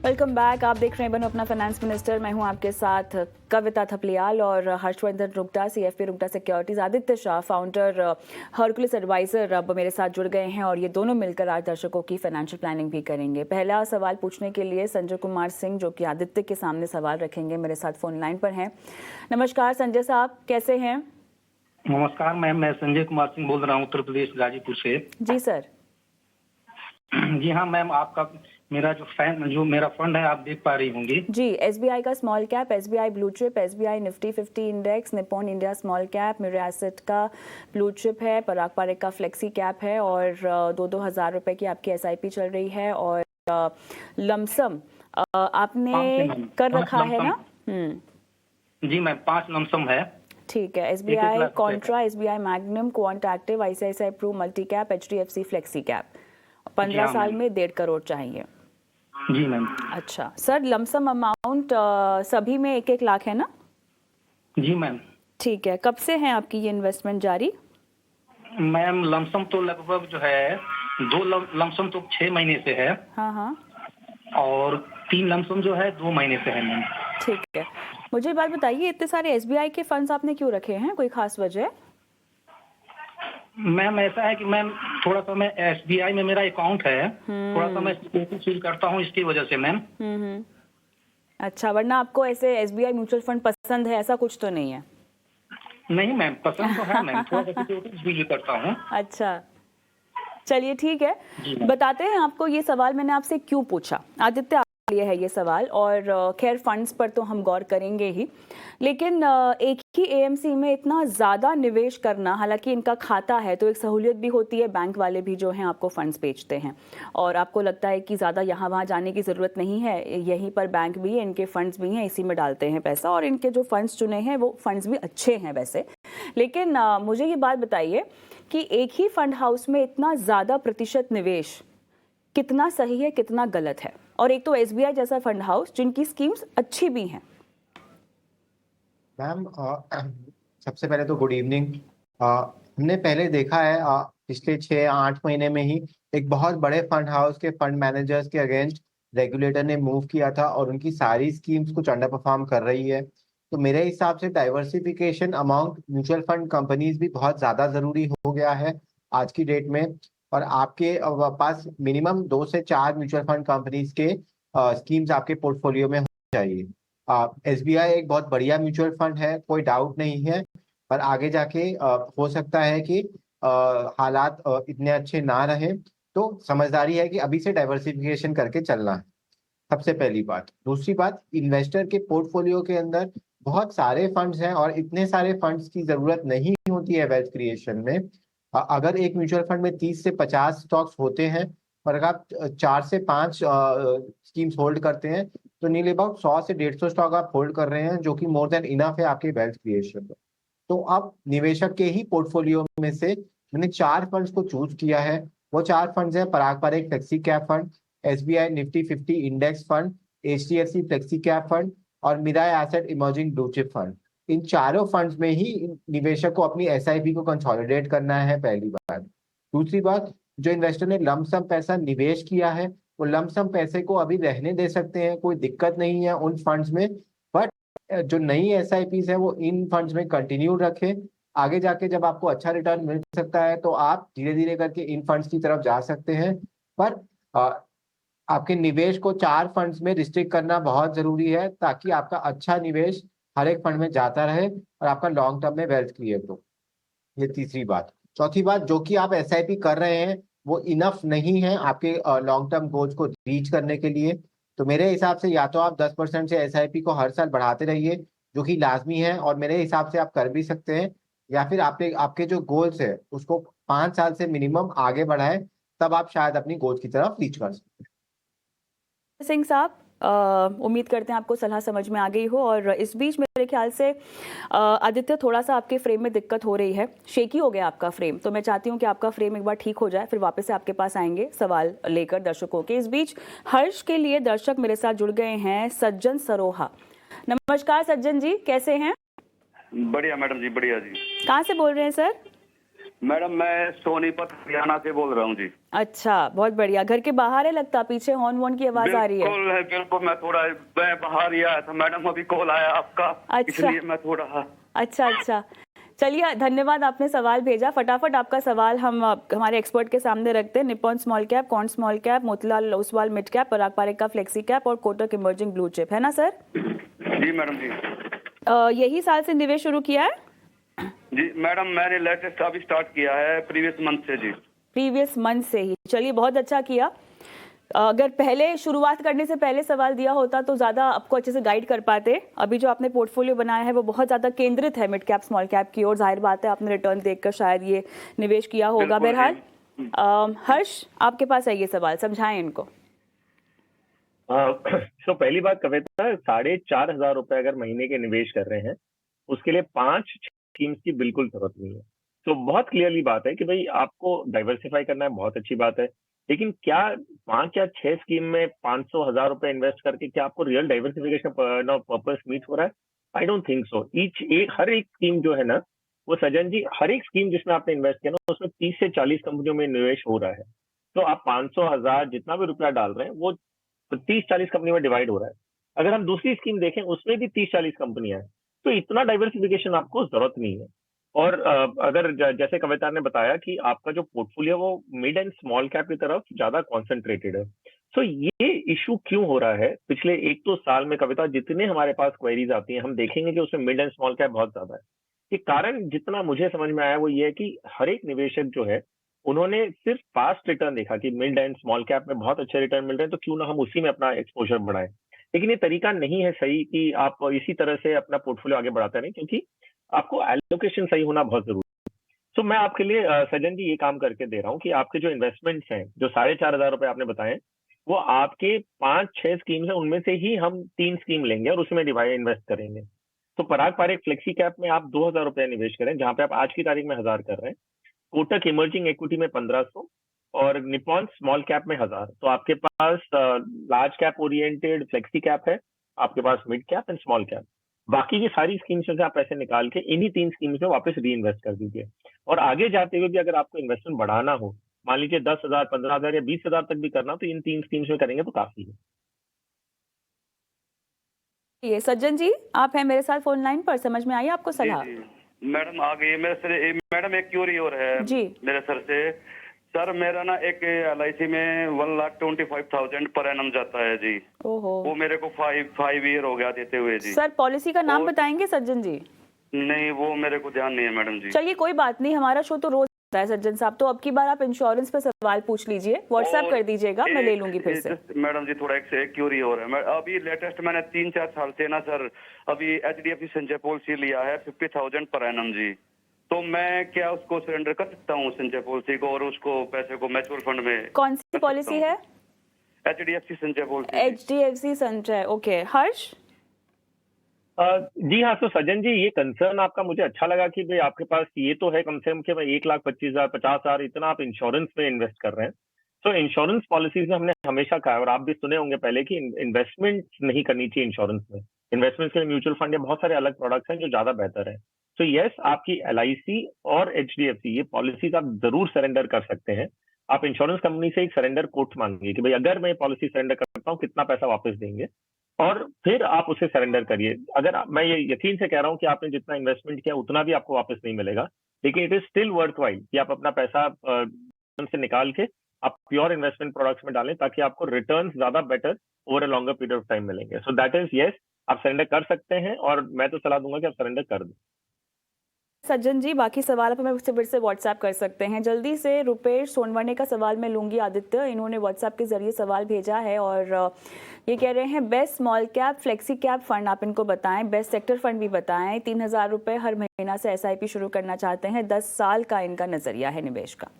Welcome back. आप देख रहे हैं बनो अपना फाइनेंस मिनिस्टर। मैं हूं आपके साथ कविता थपलियाल और Harshvardhan Rungta, CFP Rungta securities, Aditya Shah founder Hercules advisor अब मेरे साथ जुड़ गए हैं और ये दोनों मिलकर आज दर्शकों की फाइनेंशियल प्लानिंग भी करेंगे। पहला सवाल पूछने के लिए संजय कुमार सिंह, जो कि आदित्य के सामने सवाल रखेंगे, मेरे साथ फोन लाइन पर हैं। नमस्कार संजय साहब, कैसे हैं? नमस्कार मैम, मैं संजय कुमार सिंह बोल रहा हूँ, उत्तर प्रदेश गाजीपुर से। जी सर। जी हाँ मैम, आपका मेरा फंड है, आप देख पा रही होंगी जी। एसबीआई का small cap, SBI blue chip, SBI Nifty 50 index, Nippon India small cap, Mirae Asset का ब्लू चिप है, पराग पारेख का फ्लेक्सी कैप है और 2-2 हज़ार रुपए की आपकी एसआईपी चल रही है और लमसम आपने कर रखा है ना? जी मैम, 5 लमसम है। ठीक है। SBI Contra, SBI Magnum, Quant Active, ICICI Pru, Multi Cap, HDFC flexi Cap. 15 साल में 1.5 करोड़ चाहिए। जी मैम। अच्छा सर, लमसम अमाउंट सभी में 1-1 लाख है ना? जी मैम। ठीक है। कब से है आपकी ये इन्वेस्टमेंट जारी? मैम लमसम तो लगभग जो है 2 लमसम तो 6 महीने से है। हाँ हाँ। और 3 लमसम जो है 2 महीने से है मैम। ठीक है। मुझे एक बात बताइए, इतने सारे एसबीआई के फंड्स आपने क्यों रखे हैं? कोई खास वजह? मैम ऐसा है कि मैम थोड़ा सा मैं एसबीआई में मेरा अकाउंट है, थोड़ा सा मैं सिक्योरिटी फील करता हूँ, इसकी वजह से मैम। अच्छा, वरना आपको ऐसे एसबीआई म्यूचुअल फंड पसंद है ऐसा कुछ तो नहीं है? नहीं मैम, पसंद तो है मैम, थोड़ा सा सिक्योरिटी फील करता हूँ। अच्छा चलिए ठीक है, बताते हैं आपको। ये सवाल मैंने आपसे क्यों पूछा, आदित्य आपके लिए है ये सवाल, और खैर फंड्स पर तो हम गौर करेंगे ही, लेकिन एक ही एएमसी में इतना ज़्यादा निवेश करना, हालांकि इनका खाता है तो एक सहूलियत भी होती है, बैंक वाले भी जो हैं आपको फंड्स बेचते हैं और आपको लगता है कि ज़्यादा यहाँ वहाँ जाने की ज़रूरत नहीं है, यहीं पर बैंक भी है, इनके फंड्स भी हैं, इसी में डालते हैं पैसा और इनके जो फंड्स चुने हैं वो फंड्स भी अच्छे हैं वैसे। लेकिन मुझे ये बात बताइए कि एक ही फंड हाउस में इतना ज़्यादा प्रतिशत निवेश कितना सही है, कितना गलत है? और एक तो एसबीआई जैसा फंड हाउस जिनकी स्कीम्स अच्छी भी हैं। मैम सबसे पहले तो गुड इवनिंग। हमने पहले देखा है पिछले 6-8 महीने में ही एक बहुत बड़े फंड हाउस के फंड मैनेजर्स के अगेंस्ट रेगुलेटर ने मूव किया था और उनकी सारी स्कीम्स कुछ अंडर परफॉर्म कर रही है। तो मेरे हिसाब से diversification amount mutual fund companies भी बहुत ज्यादा जरूरी हो गया है आज की डेट में। और आपके पास मिनिमम 2 से 4 म्यूचुअल फंड कंपनीज के स्कीम्स आपके पोर्टफोलियो में होनी चाहिए। एसबीआई एक बहुत बढ़िया म्यूचुअल फंड है, कोई डाउट नहीं है, पर आगे जाके हो सकता है कि हालात इतने अच्छे ना रहे, तो समझदारी है कि अभी से डाइवर्सिफिकेशन करके चलना है, सबसे पहली बात। दूसरी बात, इन्वेस्टर के पोर्टफोलियो के अंदर बहुत सारे फंड्स हैं और इतने सारे फंड्स की जरूरत नहीं होती है वेल्थ क्रिएशन में। अगर एक म्यूचुअल फंड में 30 से 50 स्टॉक्स होते हैं और अगर आप 4 से 5 स्कीम्स होल्ड करते हैं तो नील अबाउट 100 से 150 स्टॉक आप होल्ड कर रहे हैं, जो कि मोर देन इनफ है आपके वेल्थ क्रिएशन में। तो अब निवेशक के ही पोर्टफोलियो में से मैंने 4 फंड्स को चूज किया है। वो 4 फंड्स हैं Parag Parikh flexi cap fund, SBI Nifty 50 index fund, HDFC flexi cap fund और Mirae asset emerging blue chip fund. इन चारों फंड्स में ही निवेशक को अपनी एसआईपी को कंसोलिडेट करना है, पहली बात। दूसरी बात, जो इन्वेस्टर ने लमसम पैसा निवेश किया है वो लमसम पैसे को अभी रहने दे सकते हैं, कोई दिक्कत नहीं है उन फंड्स में। बट जो नई एसआईपीज है वो इन फंड्स में कंटिन्यू रखें। आगे जाके जब आपको अच्छा रिटर्न मिल सकता है तो आप धीरे धीरे करके इन फंड्स की तरफ जा सकते हैं। पर आपके निवेश को 4 फंड्स में रिस्ट्रिक्ट करना बहुत जरूरी है, ताकि आपका अच्छा निवेश हर एक फंड में जाता रहे और आपका लॉन्ग टर्म में वेल्थ क्रिएट हो। ये तीसरी बात। चौथी बात, जो कि आप एसआईपी कर रहे हैं वो इनफ नहीं है आपके लॉन्ग टर्म गोल्स को रीच करने के लिए। तो मेरे हिसाब से या तो आप 10% से एसआईपी को हर साल बढ़ाते रहिए, जो कि लाजमी है और मेरे हिसाब से आप कर भी सकते हैं, या फिर आपके जो गोल्स है उसको 5 साल से मिनिमम आगे बढ़ाएं, तब आप शायद अपनी गोल्स की तरफ रीच कर सकते हैं। सिंह साहब, उम्मीद करते हैं आपको सलाह समझ में आ गई हो। और इस बीच मेरे ख्याल से आदित्य, थोड़ा सा आपके फ्रेम में दिक्कत हो रही है, शेकी हो गया आपका फ्रेम, तो मैं चाहती हूँ कि आपका फ्रेम एक बार ठीक हो जाए, फिर वापस से आपके पास आएंगे सवाल लेकर दर्शकों के। इस बीच हर्ष के लिए दर्शक मेरे साथ जुड़ गए हैं, सज्जन सरोहा। नमस्कार सज्जन जी, कैसे हैं? बढ़िया मैडम जी, बढ़िया जी। कहाँ से बोल रहे हैं सर? मैडम मैं सोनीपत हरियाणा से बोल रहा हूँ जी। अच्छा, बहुत बढ़िया। घर के बाहर है लगता, पीछे हॉर्न वॉर्न की आवाज आ रही है। बिल्कुल मैं बाहर ही आया था मैडम, अभी कॉल आया आपका। अच्छा। इसलिए मैं थोड़ा अच्छा। चलिए, धन्यवाद, आपने सवाल भेजा। फटाफट आपका सवाल हम हमारे एक्सपर्ट के सामने रखते हैं। निप्पॉन स्मॉल कैप, कॉर्न small cap, Motilal Oswal mid cap, Parag Parikh का फ्लेक्सी कैप और कोटक इमर्जिंग ब्लू चिप, है ना सर? जी मैडम जी। यही साल से निवेश शुरू किया है? जी मैडम, मैंने लेटेस्ट अभी स्टार्ट किया है प्रीवियस मंथ से जी। प्रीवियस मंथ से ही, चलिए बहुत अच्छा किया। अगर पहले शुरुआत करने से पहले सवाल दिया होता तो ज़्यादा आपको अच्छे से गाइड कर पाते। अभी जो आपने पोर्टफोलियो बनाया है वो बहुत ज़्यादा केंद्रित है मिड कैप स्मॉल कैप की ओर। जाहिर बात है आपने रिटर्न देखकर शायद ये निवेश किया होगा। बहरहाल हर्ष, आपके पास है ये सवाल, समझाएं इनको। तो पहली बात कविता, 4,500 रुपए अगर महीने के निवेश कर रहे हैं उसके लिए 5 स्कीम्स की बिल्कुल जरूरत नहीं है। तो बहुत क्लियरली बात है कि भाई आपको डाइवर्सिफाई करना है, बहुत अच्छी बात है, लेकिन क्या 5 या 6 स्कीम में 500,000 रुपए इन्वेस्ट करके क्या आपको रियल डाइवर्सिफिकेशन पर्पस मीट हो रहा है? I don't think so. हर एक स्कीम जो है ना, वो सज्जन जी, हर एक स्कीम जिसमें आपने इन्वेस्ट किया ना उसमें 30 से 40 कंपनियों में निवेश हो रहा है। तो आप 500,000 जितना भी रुपया डाल रहे हैं वो 30-40 कंपनी में डिवाइड हो रहा है। अगर हम दूसरी स्कीम देखें उसमें भी 30-40 कंपनियां हैं, तो इतना डाइवर्सिफिकेशन आपको जरूरत नहीं है। और अगर जैसे कविता ने बताया कि आपका जो पोर्टफोलियो वो मिड एंड स्मॉल कैप की तरफ ज्यादा कॉन्सेंट्रेटेड है, तो ये इशू क्यों हो रहा है? पिछले 1-2 साल में कविता जितने हमारे पास क्वेरीज आती हैं हम देखेंगे कि उसमें मिड एंड स्मॉल कैप बहुत ज्यादा है। ये कारण जितना मुझे समझ में आया वो ये है कि हर एक निवेशक जो है उन्होंने सिर्फ फास्ट रिटर्न देखा कि मिड एंड स्मॉल कैप में बहुत अच्छे रिटर्न मिल रहे हैं, तो क्यों ना हम उसी में अपना एक्सपोजर बढ़ाएं। लेकिन ये तरीका नहीं है सही कि आप इसी तरह से अपना पोर्टफोलियो आगे बढ़ाते रहें, क्योंकि आपको एलोकेशन सही होना बहुत जरूरी है। तो मैं आपके लिए सज्जन जी ये काम करके दे रहा हूँ कि आपके जो इन्वेस्टमेंट्स हैं, जो 4,500 रुपए आपने बताए, वो आपके 5-6 स्कीम्स है, उनमें से ही हम 3 स्कीम लेंगे और उसमें डिवाइड इन्वेस्ट करेंगे। तो पराग पारेख फ्लेक्सी कैप में आप 2,000 रुपए निवेश करें, जहां पे आप आज की तारीख में 1,000 कर रहे हैं। कोटक इमर्जिंग इक्विटी में 1,500 और निप्पॉन स्मॉल कैप में 1,000। तो आपके पास large cap oriented flexi cap है, आपके पास mid cap and small cap. बाकी की सारी स्कीम्स में से आप पैसे निकाल के इन्हीं 3 स्कीम्स में वापस री इन्वेस्ट कर दीजिए। और आगे जाते हुए भी अगर आपको इन्वेस्टमेंट बढ़ाना हो, मान लीजिए 10,000, 15,000 या 20,000 तक भी करना हो, तो इन 3 स्कीम्स में करेंगे तो काफी है। ये सज्जन जी, आप हैं मेरे साथ फोन लाइन पर, समझ में आई आपको सलाह? मैडम आ गई मैडम एक क्यूरी और है जी। मेरे सर से। सर मेरा ना एक LIC में 1,25,000 पर एनम जाता है जी। ओहो। वो मेरे को 5 ईयर हो गया देते हुए जी। सर पॉलिसी का नाम बताएंगे सज्जन जी? नहीं वो मेरे को ध्यान नहीं है मैडम जी। चलिए कोई बात नहीं, हमारा शो तो रोज होता है सज्जन साहब, तो अब की बार आप इंश्योरेंस पे सवाल पूछ लीजिए, व्हाट्सएप कर दीजिएगा, मैं ले लूंगी फिर से। मैडम जी थोड़ा एक क्यूरी और है। मैं अभी लेटेस्ट मैंने 3-4 साल से ना सर अभी HDFC संचय पॉलिसी लिया है 50,000 पर एनम जी। तो मैं क्या उसको सरेंडर कर सकता हूँ संचय पॉलिसी को और उसको पैसे को म्यूचुअल फंड में? कौन सी पॉलिसी है? HDFC संचय पॉलिसी। HDFC संचय, ओके। हर्ष? जी हाँ, तो सज्जन जी ये कंसर्न आपका मुझे अच्छा लगा कि भाई आपके पास ये तो है कम से कम कि भाई 1,25,000, 50,000 इतना आप इंश्योरेंस में इन्वेस्ट कर रहे हैं। तो इंश्योरेंस पॉलिसीज में हमने हमेशा कहा और आप भी सुने होंगे पहले कि इन्वेस्टमेंट नहीं करनी चाहिए इंश्योरेंस में। इन्वेस्टमेंट के लिए म्यूचुअल फंड या बहुत सारे अलग प्रोडक्ट्स हैं जो ज्यादा बेहतर है। तो यस, आपकी LIC और HDFC ये पॉलिसीज आप जरूर सरेंडर कर सकते हैं। आप इंश्योरेंस कंपनी से एक सरेंडर कोट मांगिए कि भाई अगर मैं पॉलिसी सरेंडर करता हूँ कितना पैसा वापस देंगे, और फिर आप उसे सरेंडर करिए। अगर मैं ये यकीन से कह रहा हूँ कि आपने जितना इन्वेस्टमेंट किया उतना भी आपको वापस नहीं मिलेगा, लेकिन इट इज स्टिल वर्थवाइल कि आप अपना पैसा से निकाल के आप प्योर इन्वेस्टमेंट प्रोडक्ट्स में डालें ताकि आपको रिटर्न ज्यादा better over a longer period of time मिलेंगे। सो दैट इज यस, आप सरेंडर कर सकते हैं और मैं तो सलाह दूंगा कि आप सरेंडर कर दें। सज्जन जी, बाकी सवाल पर मैं फिर से व्हाट्सएप कर सकते हैं। जल्दी से रुपेश सोनवने का सवाल मैं लूंगी। आदित्य, इन्होंने व्हाट्सएप के जरिए सवाल भेजा है और ये कह रहे हैं best small cap flexi cap fund आप इनको बताएं, बेस्ट सेक्टर फंड भी बताएं। 3,000 रुपए हर महीना से SIP शुरू करना चाहते हैं, 10 साल का इनका नजरिया है निवेश का।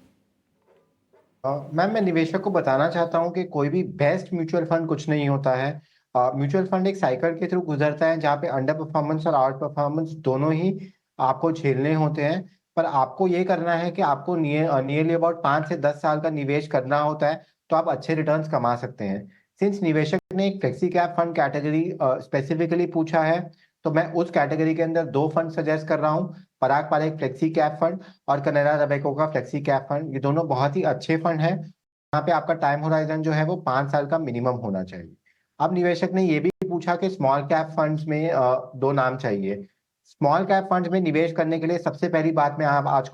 मैम, मैं निवेशक को बताना चाहता हूँ कि कोई भी बेस्ट म्यूचुअल फंड कुछ नहीं होता है। म्यूचुअल फंड एक साइकिल के थ्रू गुजरता है जहाँ पे अंडर परफॉर्मेंस और आउट परफॉर्मेंस दोनों ही आपको झेलने होते हैं। पर आपको ये करना है कि आपको नियरली अबाउट 5 से 10 साल का निवेश करना होता है, तो आप अच्छे रिटर्न्स कमा सकते हैं। सिंस निवेशक ने एक flexi cap fund category specifically पूछा है, तो मैं उस कैटेगरी के अंदर 2 फंड सजेस्ट कर रहा हूँ। पराग पारेख फ्लेक्सी कैप फंड और कनाडा रबेको का फ्लेक्सी कैप फंड, ये दोनों बहुत ही अच्छे फंड हैं। यहाँ पे आपका टाइम होराइजन जो है वो 5 साल का मिनिमम होना चाहिए। अब निवेशक ने ये भी पूछा कि स्मॉल कैप फंड्स में 2 नाम चाहिए। स्मॉल कैप फंड्स में निवेश करने के लिए सबसे पहली बात मैं आज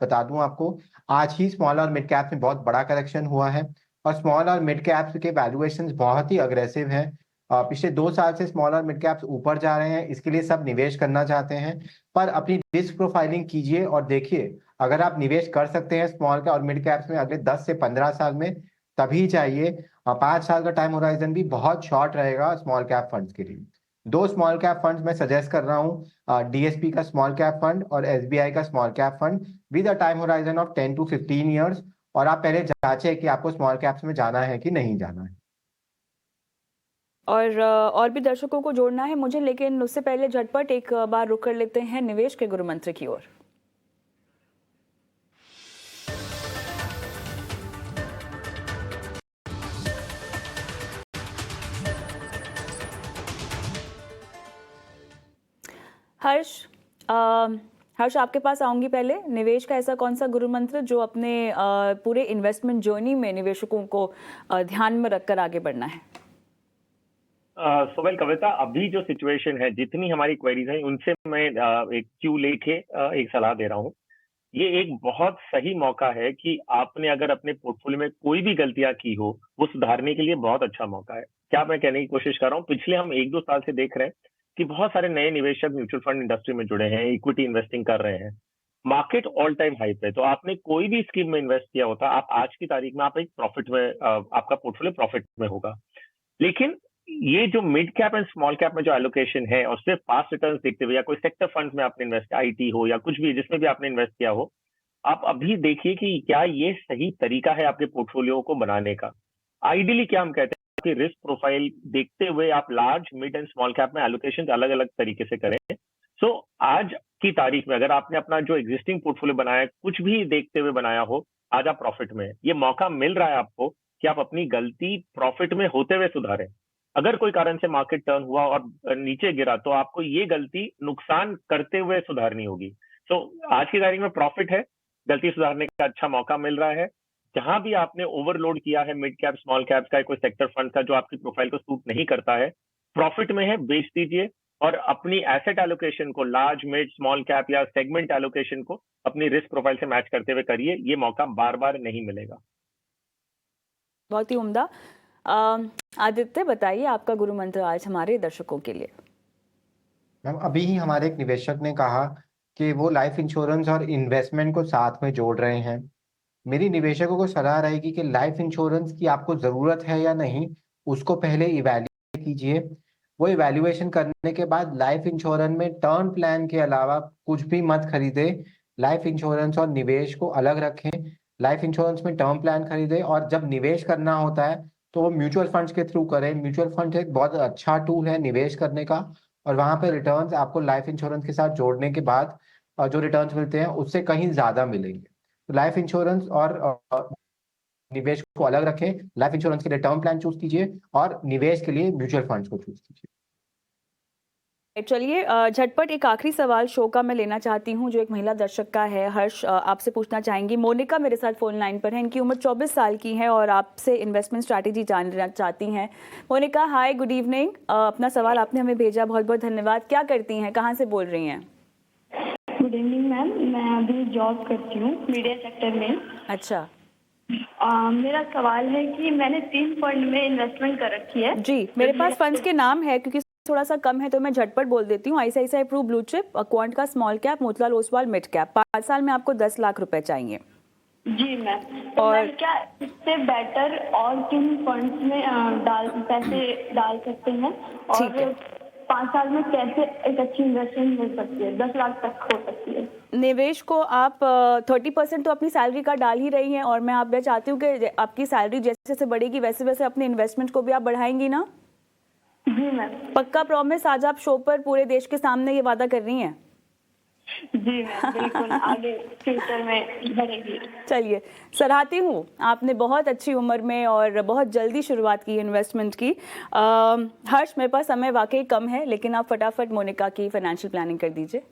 बता दूं आपको, आज ही स्मॉल और मिड कैप में बहुत बड़ा करेक्शन हुआ है और स्मॉल और मिड कैप्स के वैल्यूएशंस बहुत ही अग्रेसिव हैं। पिछले 2 साल से स्मॉल और मिड कैप्स ऊपर जा रहे हैं, इसके लिए सब निवेश करना चाहते हैं। पर अपनी रिस्क प्रोफाइलिंग कीजिए और देखिए, अगर आप निवेश कर सकते हैं स्मॉल कैप और मिड कैप्स में अगले 10 से 15 साल में, तभी चाहिए। 5 साल का टाइम होराइजन भी बहुत शॉर्ट रहेगा स्मॉल कैप फंड्स के लिए। 2 स्मॉल कैप फंड्स मैं सजेस्ट कर रहा हूँ, डीएसपी का स्मॉल कैप फंड और एसबीआई का small cap fund with a time horizon of 10 to 15 years. और आप पहले जांचें कि आपको स्मॉल कैप्स में जाना है कि नहीं जाना है। और भी दर्शकों को जोड़ना है मुझे, लेकिन उससे पहले झटपट एक बार रुक कर लेते हैं निवेश के गुरु मंत्र की ओर। हर्ष, आपके पास आऊंगी। पहले निवेश का ऐसा कौन सा गुरु मंत्र जो अपने पूरे इन्वेस्टमेंट जर्नी में निवेशकों को ध्यान में रखकर आगे बढ़ना है? सोवेल कविता, अभी जो सिचुएशन है, जितनी हमारी क्वेरीज हैं उनसे मैं एक क्यू लेके एक सलाह दे रहा हूँ। ये एक बहुत सही मौका है कि आपने अगर अपने पोर्टफोलियो में कोई भी गलतियां की हो, वो सुधारने के लिए बहुत अच्छा मौका है। क्या मैं कहने की कोशिश कर रहा हूँ, पिछले हम 1-2 साल से देख रहे हैं कि बहुत सारे नए निवेशक म्यूचुअल फंड इंडस्ट्री में जुड़े हैं, इक्विटी इन्वेस्टिंग कर रहे हैं, मार्केट ऑल टाइम हाई पे। तो आपने कोई भी स्कीम में इन्वेस्ट किया होता, आप आज की तारीख में आप एक प्रॉफिट में, आपका पोर्टफोलियो प्रॉफिट में होगा। लेकिन ये जो mid cap and small cap में जो एलोकेशन है और सिर्फ पास्ट रिटर्न्स देखते हुए, या कोई सेक्टर फंड में आपने इन्वेस्ट, आईटी हो या कुछ भी जिसमें भी आपने इन्वेस्ट किया हो, आप अभी देखिए कि क्या ये सही तरीका है आपके पोर्टफोलियो को बनाने का। आइडियली क्या हम कहते हैं कि रिस्क प्रोफाइल देखते हुए आप large, mid and small cap में एलोकेशन अलग अलग तरीके से करें। सो आज की तारीख में अगर आपने अपना जो एग्जिस्टिंग पोर्टफोलियो बनाया, कुछ भी देखते हुए बनाया हो, आज आप प्रॉफिट में, ये मौका मिल रहा है आपको कि आप अपनी गलती प्रॉफिट में होते हुए सुधारें। अगर कोई कारण से मार्केट टर्न हुआ और नीचे गिरा, तो आपको ये गलती नुकसान करते हुए सुधारनी होगी। तो आज की तारीख में प्रॉफिट है, गलती सुधारने का अच्छा मौका मिल रहा है। जहां भी आपने ओवरलोड किया है मिड कैप, स्मॉल कैप का, कोई सेक्टर फंड का जो आपकी प्रोफाइल को सूट नहीं करता है, प्रॉफिट में है, बेच दीजिए और अपनी एसेट एलोकेशन को लार्ज, मिड, स्मॉल कैप या सेगमेंट एलोकेशन को अपनी रिस्क प्रोफाइल से मैच करते हुए करिए। ये मौका बार बार नहीं मिलेगा। बहुत ही उम्दा। आदित्य, बताइए आपका गुरु मंत्र आज हमारे दर्शकों के लिए। मैम, अभी ही हमारे एक निवेशक ने कहा कि वो लाइफ इंश्योरेंस और इन्वेस्टमेंट को साथ में जोड़ रहे हैं। मेरी निवेशकों को सलाह रहेगी कि लाइफ इंश्योरेंस की आपको ज़रूरत है या नहीं, उसको पहले इवैल्यूएट कीजिए। वो इवैल्यूएशन करने के बाद लाइफ इंश्योरेंस में टर्म प्लान के अलावा कुछ भी मत खरीदे। लाइफ इंश्योरेंस और निवेश को अलग रखें। लाइफ इंश्योरेंस में टर्म प्लान खरीदे और जब निवेश करना होता है तो वो म्यूचुअल फंड्स के थ्रू करें। म्यूचुअल फंड एक बहुत अच्छा टूल है निवेश करने का, और वहाँ पे रिटर्न्स आपको लाइफ इंश्योरेंस के साथ जोड़ने के बाद जो रिटर्न्स मिलते हैं उससे कहीं ज़्यादा मिलेंगे। तो लाइफ इंश्योरेंस और निवेश को अलग रखें। लाइफ इंश्योरेंस के लिए टर्म प्लान चूज कीजिए और निवेश के लिए म्यूचुअल फंड्स को चूज कीजिए। चलिए, झटपट एक आखिरी सवाल शो का मैं लेना चाहती हूं जो एक महिला दर्शक का है। हर्ष, आपसे पूछना चाहेंगी। मोनिका मेरे साथ फोन लाइन पर है, इनकी उम्र 24 साल की है और आपसे इन्वेस्टमेंट स्ट्रैटेजी जानना चाहती हैं। मोनिका, हाय, गुड इवनिंग। अपना सवाल आपने हमें भेजा, बहुत बहुत धन्यवाद। क्या करती हैं, कहाँ से बोल रही हैं? गुड इवनिंग मैम, मैं अभी जॉब करती हूँ मीडिया सेक्टर में। अच्छा। मेरा सवाल है कि मैंने 3 फंड में इन्वेस्टमेंट कर रखी है। जी, मेरे पास फंड्स के नाम है, क्योंकि थोड़ा सा कम है तो मैं झटपट बोल देती हूँ। ICICI Pru blue chip, Quant का small cap, Motilal Oswal mid cap. 5 साल में आपको 10 लाख रुपए चाहिए। जी मैम, तो और मैम क्या इससे बेटर और किन फंड्स में पैसे डाल सकते हैं, ठीक है। और 5 साल में कैसे एक अच्छी इन्वेस्टमेंट मिल सकती है, 10 लाख तक हो सकती है? निवेश को आप 30% तो अपनी सैलरी का डाल ही रही हैं, और मैं आप चाहती हूँ कि आपकी सैलरी जैसे जैसे बढ़ेगी वैसे वैसे अपने इन्वेस्टमेंट को भी आप बढ़ाएंगी ना? जी मैम। पक्का प्रॉमिस? आज आप शो पर पूरे देश के सामने ये वादा कर रही हैं? जी मैम, बिल्कुल आगे फ्यूचर में बढ़ेगी। चलिए, सराहती हूँ, आपने बहुत अच्छी उम्र में और बहुत जल्दी शुरुआत की इन्वेस्टमेंट की। हर्ष, मेरे पास समय वाकई कम है, लेकिन आप फटाफट मोनिका की फाइनेंशियल प्लानिंग कर दीजिए।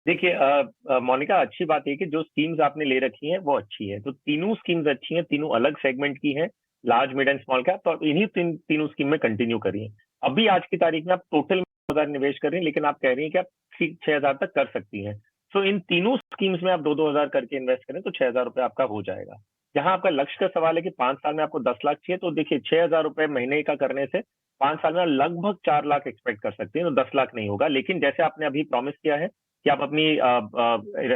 देखिए मोनिका, अच्छी बात है कि जो स्कीम्स आपने ले रखी हैं वो अच्छी है। तो तीनों स्कीम्स अच्छी हैं, तीनों अलग सेगमेंट की हैं, large mid and small cap. तो इन्हीं तीनों स्कीम में कंटिन्यू करिए। अभी आज की तारीख में आप टोटल 1000 निवेश कर रही हैं, लेकिन आप कह रही हैं कि आप 6,000 तक कर सकती हैं। तो इन तीनों स्कीम्स में आप 2-2 हजार करके इन्वेस्ट करें तो 6,000 रुपये आपका हो जाएगा। जहां आपका लक्ष्य का सवाल है कि 5 साल में आपको 10 लाख चाहिए, तो देखिए 6,000 रुपये महीने का करने से 5 साल में आप लगभग 4 लाख एक्सपेक्ट कर सकते हैं। तो 10 लाख नहीं होगा, लेकिन जैसे आपने अभी प्रॉमिस किया है कि आप अपनी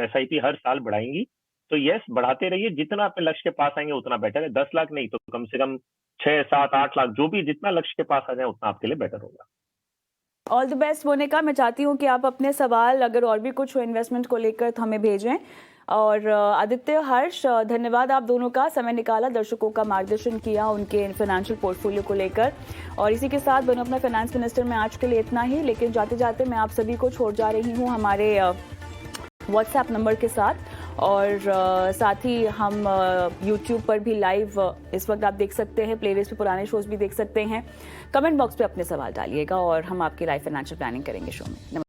SIP हर साल बढ़ाएंगी, तो यस, बढ़ाते रहिए। जितना अपने लक्ष्य के पास आएंगे उतना बेटर है। 10 लाख नहीं तो कम से कम 6, 7, 8 लाख, जो भी जितना लक्ष्य के पास आ जाए उतना आपके लिए बेटर होगा। All the best Monica. मैं चाहती हूँ कि आप अपने सवाल अगर और भी कुछ हो इन्वेस्टमेंट को लेकर तो हमें भेजें। और आदित्य, हर्ष, धन्यवाद आप दोनों का, समय निकाला, दर्शकों का मार्गदर्शन किया उनके फाइनेंशियल पोर्टफोलियो को लेकर। और इसी के साथ बनो अपना फाइनेंस मिनिस्टर में आज के लिए इतना ही। लेकिन जाते जाते मैं आप सभी को छोड़ जा रही हूँ हमारे व्हाट्सएप नंबर के साथ। और साथ ही हम यूट्यूब पर भी लाइव इस वक्त आप देख सकते हैं, प्लेलिस्ट पे पुराने शोज भी देख सकते हैं। कमेंट बॉक्स पे अपने सवाल डालिएगा और हम आपकी लाइव फाइनेंशियल प्लानिंग करेंगे शो में।